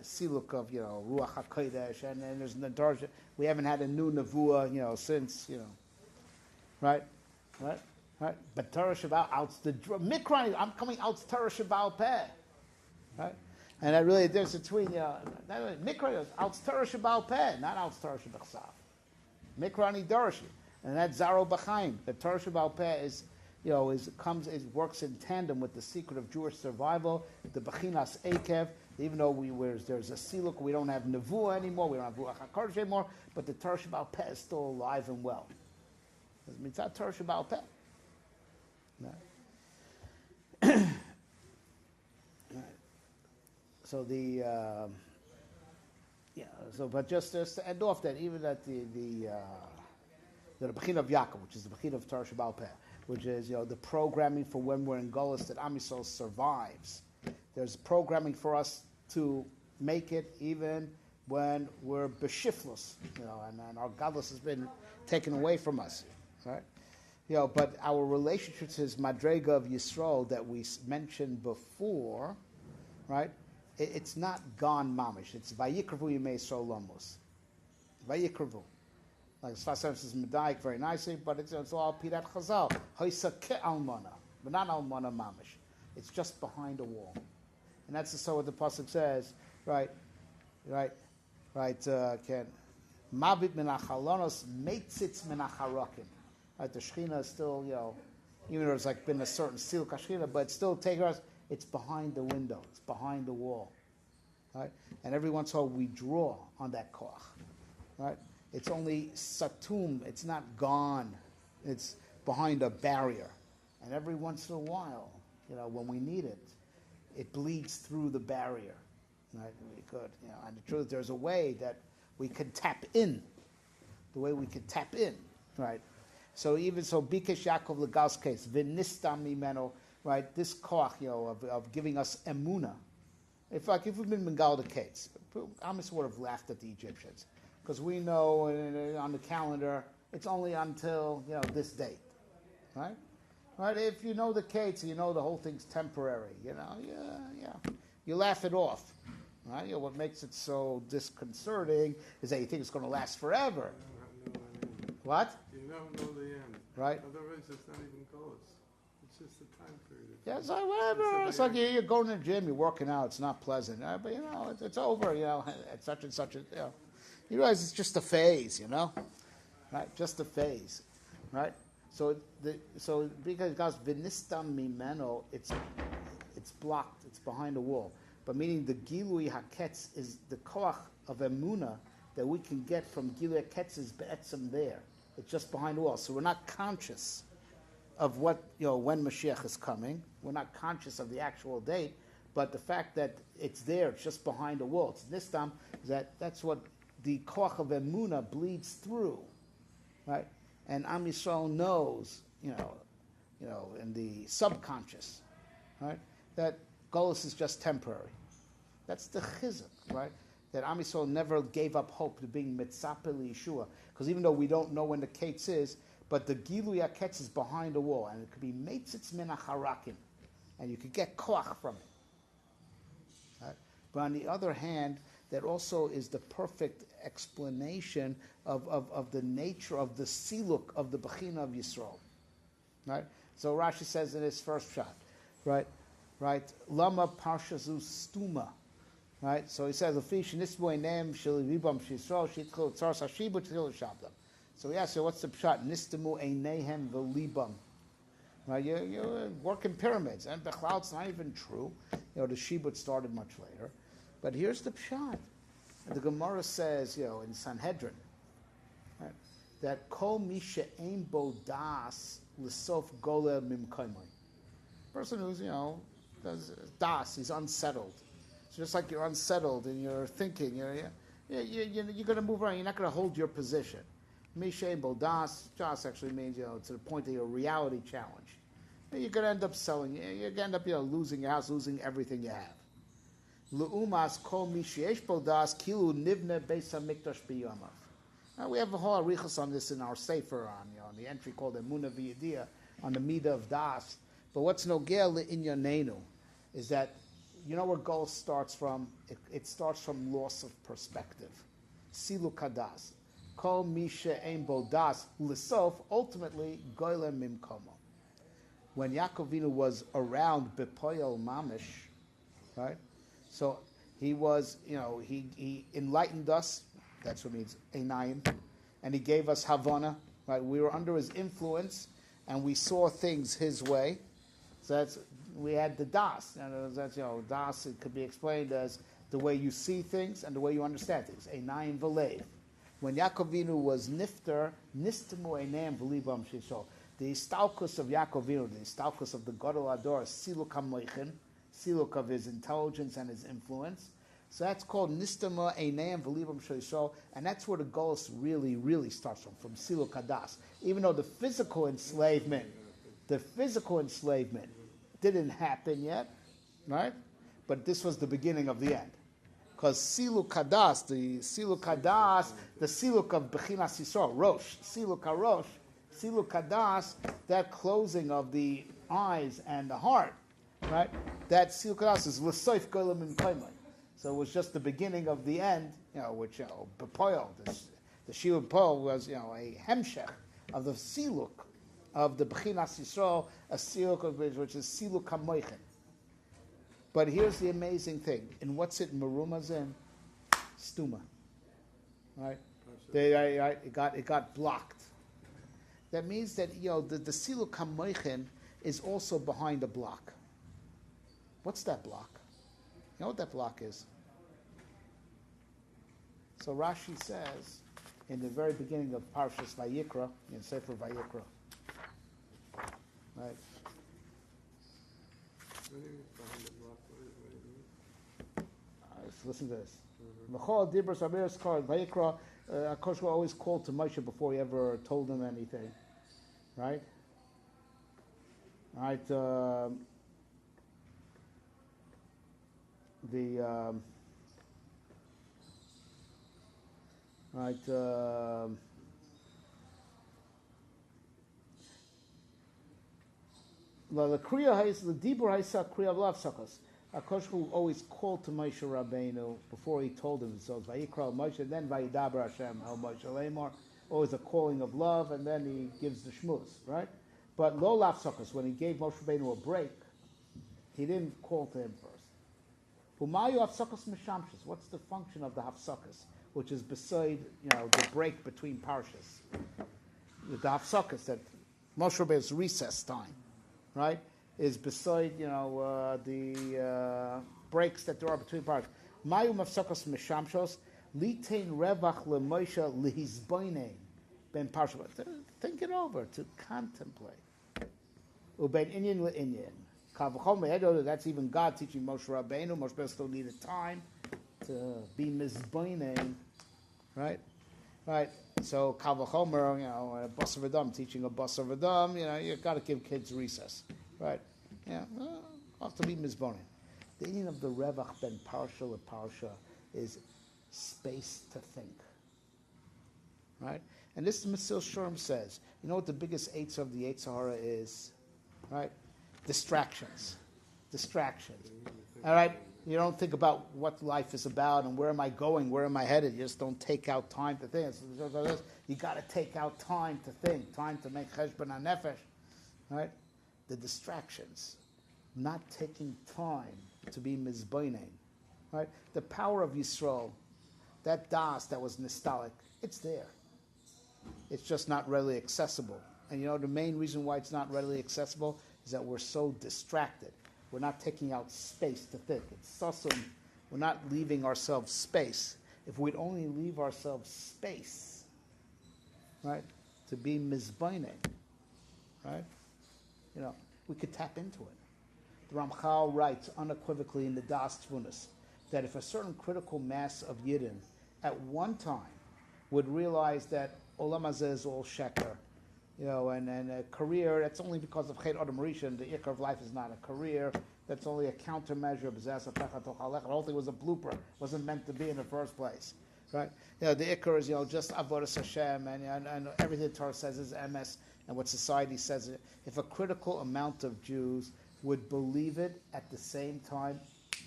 S1: Siluk of Ruach HaKodesh, and then there's Nadarja. We haven't had a new Nevuah since right. But Torah Sheba'al outs the Mikra. I'm coming out Torah Sheba'al Peh, right? And I really there's between Mikra outs Torah Sheba'al Peh, not outs Torah Shebechsav. Mikra ni Darshi, and that's Zaro B'chaim. The Torah Sheba'al Peh is works in tandem with the secret of Jewish survival, the Bechinas Ekev. Even though there's a siluk, we don't have nevuah anymore, we don't have ruach hakodesh anymore, but the Torah Sheba'al Peh is still alive and well. It's mitzvah Torah Sheba'al Peh. Right. So but just to end off that, even at the Bechina of Yaakov, which is the Bechina of Torah Sheba'al Peh, which is the programming for when we're in Golus that Am Yisrael survives. There's programming for us to make it even when we're beshiflus, and our godless has been taken away from us, right? But our relationship to his madrega of Yisrael that we mentioned before, right? It's not gone mamish. It's vayikravu yimei Yisrael lamos. Vayikravu. Like Sfas Emes says medayik very nicely, but it's all pidat chazal. Hoisa ke almana, but not almana mamish. It's just behind a wall. And that's so what the pasuk says, right? Ken mavit min achalonos meitzitz min acharokim. Right, the Shechina is still, even though it's like been a certain siluk hashchina, but still take us. It's behind the window. It's behind the wall, right? And every once in a while we draw on that koach, right? It's only satum. It's not gone. It's behind a barrier, and every once in a while, when we need it, it bleeds through the barrier, right? We could, and the truth, there's a way that we could tap in, the way we could tap in, right? So even so, Bikesh Yaakov Legal's case, V'nistam mimeno, right? This koach, of giving us emuna. If we've been Bengal the case, Amos would have laughed at the Egyptians, because we know on the calendar it's only until this date, right? Right? If you know the case, you know the whole thing's temporary. You laugh it off. Right? What makes it so disconcerting is that you think it's going to last forever. What?
S2: You don't know the end.
S1: Right?
S2: Otherwise, it's not even close. It's just a time period.
S1: Yeah, it's like whatever. It's like you're going to the gym, you're working out. It's not pleasant, but it's over. At such and such a. You realize it's just a phase. Right? Just a phase, right? So because God's v'nistam mimeno, it's blocked. It's behind a wall. But meaning the Gilui Haketz is the koach of emuna that we can get from Gilui Haketz is be'etzem there. It's just behind the wall. So we're not conscious of what, when Mashiach is coming. We're not conscious of the actual date. But the fact that it's there, it's just behind the wall. It's nistam, that's what the koach of emuna bleeds through, right? And Am Yisrael knows, in the subconscious, right, that Golus is just temporary. That's the chizuk, right? That Am Yisrael never gave up hope to being mitzapeh Yeshua, because even though we don't know when the Ketz is, but the Gilui HaKetz is behind the wall, and it could be meitzitz min harakim, and you could get koach from it. Right? But on the other hand, that also is the perfect explanation of the nature of the siluk of the Bechina of Yisrael. Right? So Rashi says in his first shot, right? Lama parshazu stuma. Right? So he says, so we ask you, what's the pshat? Nistamu einehem v'libam. Right? You're working pyramids, and Bechlal, it's not even true. The shibut started much later. But here's the pshat. The Gemara says, in Sanhedrin, right, that kol mi she'ein bo das l'sof gola mimkaimai. Person who's, does das, he's unsettled. So just like you're unsettled and you're thinking, you're going to move around. You're not going to hold your position. Mi she'ein bo das, das actually means, to the point that you're reality challenged. You're going to end up selling. You're going to end up, losing your house, losing everything you have. L'umas kol mi sheyesh bo das kilu nivne beis hamikdash biyamav. Now we have a whole arichos on this in our sefer on the entry called Emunah V'Yediyah on the Midah of Das. But what's nogea le'inyanenu is that where goal starts from. It starts from loss of perspective. Silu kadas kol mi she'ein bo das l'sof ultimately goyle mimkomo. When Yaakov Avinu was around bepoyel mamish, right? So he was, he enlightened us. That's what it means, einayim, and he gave us havana. Right, we were under his influence, and we saw things his way. So we had the das. That's das. It could be explained as the way you see things and the way you understand things. Einayim v'leiv. When Yaakov Avinu was nifter, nistamu einayim v'livam shishol. The stalkus of Yaakov Avinu, the stalkus of the Gadol Ador, siluk hamoichin. Siluk of his intelligence and his influence. So that's called Nistama Einayim V'Libam Shoyshol, and that's where the Golus really, really starts from Siluk Hadas. Even though the physical enslavement didn't happen yet, right? But this was the beginning of the end. Because Siluk Hadas, the Siluk of Bechinas Yisrael, Rosh, Siluk HaRosh, Siluk Hadas, that closing of the eyes and the heart, right? That Siluk Hadas is l'soif golam in kaimai. So it was just the beginning of the end, which Bepoil, the Shiur Poil was a hemshech of the Siluk of the Bechinas Yisrael, a Siluk of which is Siluk HaMoichin. But here's the amazing thing: in what's it Merumaz in? Stuma, right? It got blocked. That means that, the Silu Kamoichin is also behind a block. What's that block? You know what that block is? So Rashi says, in the very beginning of Parshas Vayikra, in Sefer Vayikra, right?
S2: What do you mean behind the block? What do you mean?
S1: Let's listen to this. Mechol Dibros Abiras Kar Vayikra. Akash was always called to Moshe before he ever told him anything, right? Right. Right. The Kriya Hais, the Dibur Haisa Kriya of Lav Sakas. Akash always called to Moshe Rabbeinu before he told him. So it's Vayikra Moshe, and then Vayidaber Hashem El Moshe Lemor. Always a calling of love, and then he gives the shmuz, right? But Lo Lav Sakas, when he gave Moshe Rabbeinu a break, he didn't call to him first. Umayu Hafsakas Mishamshas. What's the function of the Hafsakas, which is beside, the break between parshas? The Hafsakas, that Moshe Rabbeinu's recess time, right, is beside, the breaks that there are between parshas. Mayu Hafsakas Mishamshas. Litain Revach LeMoshe Lihizboinein Ben Parshas. Think it over, to contemplate. Ubein Inyan LeInyan. That's even God teaching Moshe Rabbeinu. Moshe Rabbeinu still needed time to be mizboinein, right? Right. So Kavachomer, Basar V'dam, teaching a Basar V'dam, you got to give kids recess, right? Have to be mizboinein. The meaning of the Revach ben Parsha LeParsha is space to think, right? And this Mesil Shurim says, you know what the biggest eights of the Eight Sahara is, right? Distractions. All right? You don't think about what life is about and where am I going, where am I headed. You just don't take out time to think. You got to take out time to think, time to make cheshbon hanefesh, right? The distractions, not taking time to be mizboinein, right? The power of Yisrael, that das that was nostalgic, it's there. It's just not readily accessible. And the main reason why it's not readily accessible is that we're so distracted. We're not taking out space to think. It's sasum. We're not leaving ourselves space. If we'd only leave ourselves space, right, to be mizbaineh, right, we could tap into it. The Ramchal writes unequivocally in the Das Tvunas that if a certain critical mass of Yidden at one time would realize that Olam Hazeh is all sheker, and a career, that's only because of Chet Adam Rishon. The Ikar of life is not a career. That's only a countermeasure. The whole thing was a blooper. It wasn't meant to be in the first place, right? The Ikar is, just Avodas Hashem, and everything the Torah says is MS, and what society says. If a critical amount of Jews would believe it at the same time,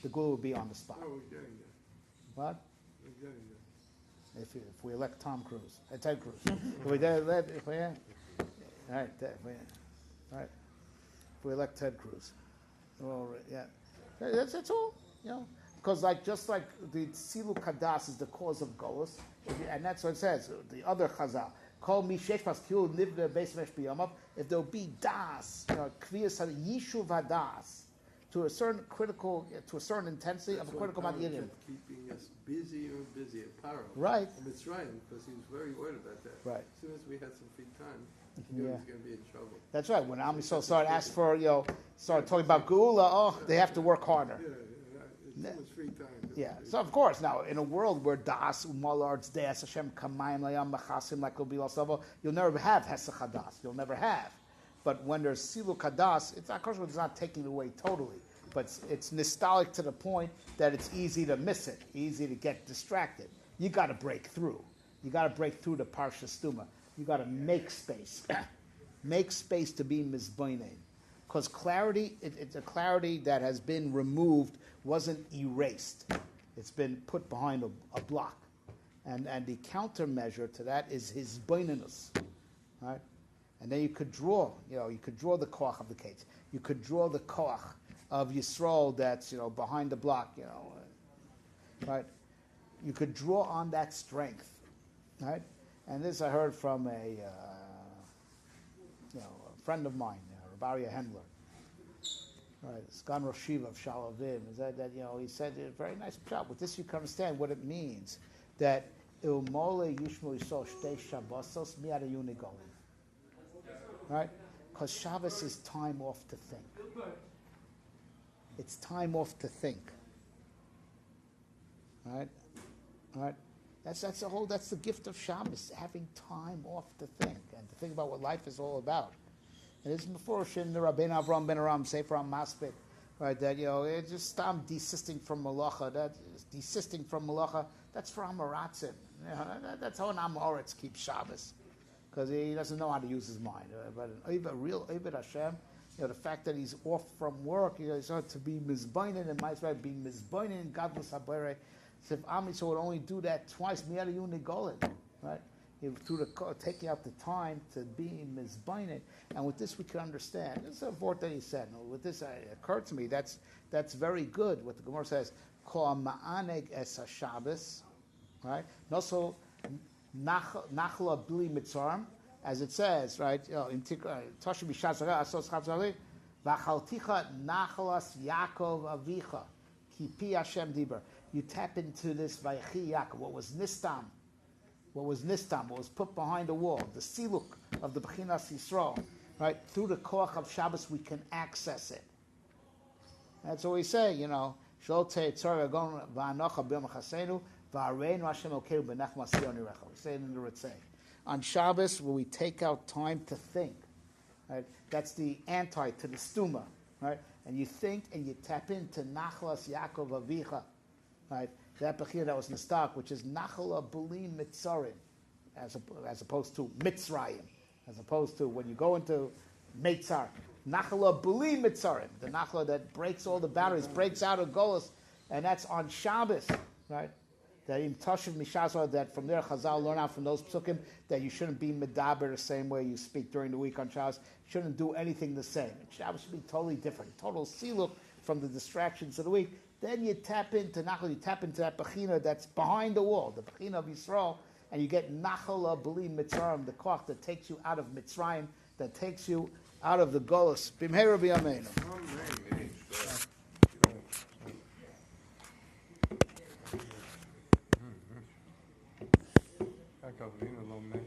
S1: the Gula would be on the spot.
S2: Oh, we're getting there.
S1: What?
S2: We're getting there.
S1: If we elect Tom Cruise, Ted Cruz, if we elect Ted Cruz, well, yeah, that's all, because just like the Silu Kadas is the cause of Golos, and that's what it says. The other Chazal, call me Sheshpas Kil Nivne Beismesh Biyamav. If there'll be das, Kviyas Yishuv Hadas, to a certain intensity of a critical amount of Yidden.
S2: Keeping us busier and busier, Paro.
S1: Right.
S2: And it's right, because he was very worried about that.
S1: Right.
S2: As soon as we had some free time, he knew he was going to be in trouble.
S1: That's right. When Am Yisrael started asking for, started talking about Geula, they have to work harder.
S2: Yeah, it's free time.
S1: Yeah. So of course, now in a world where das umalards deas Hashem kamayim layam machasim like savo, you'll never have hesach hadas. You'll never have. But when there's silu kadas, it's of course it's not taking it away totally, but it's nostalgic to the point that it's easy to miss it, easy to get distracted. You got to break through. You got to break through the parsha stuma. You got to make space, make space to be mizboinein, because clarity, it's a clarity that has been removed, wasn't erased. It's been put behind a block, and the countermeasure to that is his boinenus, right? And then you could draw, you could draw the koach of the case. You could draw the koach of Yisrael that's, behind the block, right? You could draw on that strength, right? And this I heard from friend of mine, Rabaria Hendler, right, Sgan Rosh Yeshiva of Shalavim, is that he said a very nice job. With this, you can understand what it means that Ilmole Yishmu Yisol Shtei Shabbosos Mi'ara Yunigolim, right? Because Shabbos is time off to think. It's time off to think. Right? Right? That's the gift of Shabbos, having time off to think and to think about what life is all about. And it's before Shin the Rabbeinu Avram Ben Aram Sefer Maspid, right? That it's just stop desisting from malacha. That is desisting from malacha. That's for Amaratzim. That's how an Amoritz keeps Shabbos, because he doesn't know how to use his mind. But a real Ovid Hashem, the fact that he's off from work, he's ought to be mizbainin and might right being mizbainin in godless habere. So if Am Yisrael would only do that twice, miyada yu negolin, right? Through taking out the time to be mizbainin, and with this we can understand. This is a word that he said. With this, it occurred to me that's very good. What the Gemara says, kol ma'aneg es Shabbos, right? And also nachla bli mitzarim. As it says, right? Toshi b'shas asos chatzali, v'achalticha nachalas Yaakov avicha, ki pi Hashem diber. You tap into this Vayechi Yaakov. What was nistam? What was put behind the wall? The siluk of the Bechinas Yisrael, right? Through the koach of Shabbos, we can access it. That's what we say, Shol te'etzor yagon v'anocha b'yom chasenu v'areinu Hashem elkeinu b'nechmas sion yirecha. We say it in the Ritzei. On Shabbos, where we take out time to think, right? That's the anti to the stuma, right? And you think and you tap into Nachlas Yaakov Avicha, right? That bechir that was Nistak, which is Nachala Bulim Mitzarim, as opposed to Mitzrayim, as opposed to when you go into Mitzar, Nachala Bulim Mitzarim, the Nachala that breaks all the boundaries, breaks out of Golos, and that's on Shabbos, right? That in Tashiv Mishazah, that from there Chazal learn out from those psukim that you shouldn't be medaber the same way you speak during the week on Shabbos. You shouldn't do anything the same. Shabbos should be totally different, total siluk from the distractions of the week. Then you tap into Nachal, you tap into that Bechina that's behind the wall, the Bechina of Yisrael, and you get Nachal B'li Mitzrayim, the koch that takes you out of Mitzrayim, that takes you out of the Golus. B'mheira b'yameinu.
S2: Acá vino lo mes.